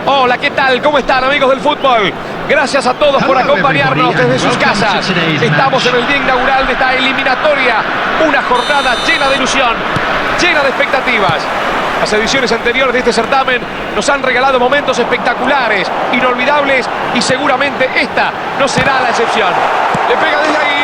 Hola, ¿qué tal? ¿Cómo están, amigos del fútbol? Gracias a todos por acompañarnos desde sus casas. Estamos en el día inaugural de esta eliminatoria. Una jornada llena de ilusión, llena de expectativas. Las ediciones anteriores de este certamen nos han regalado momentos espectaculares, inolvidables, y seguramente esta no será la excepción. Le pega desde ahí.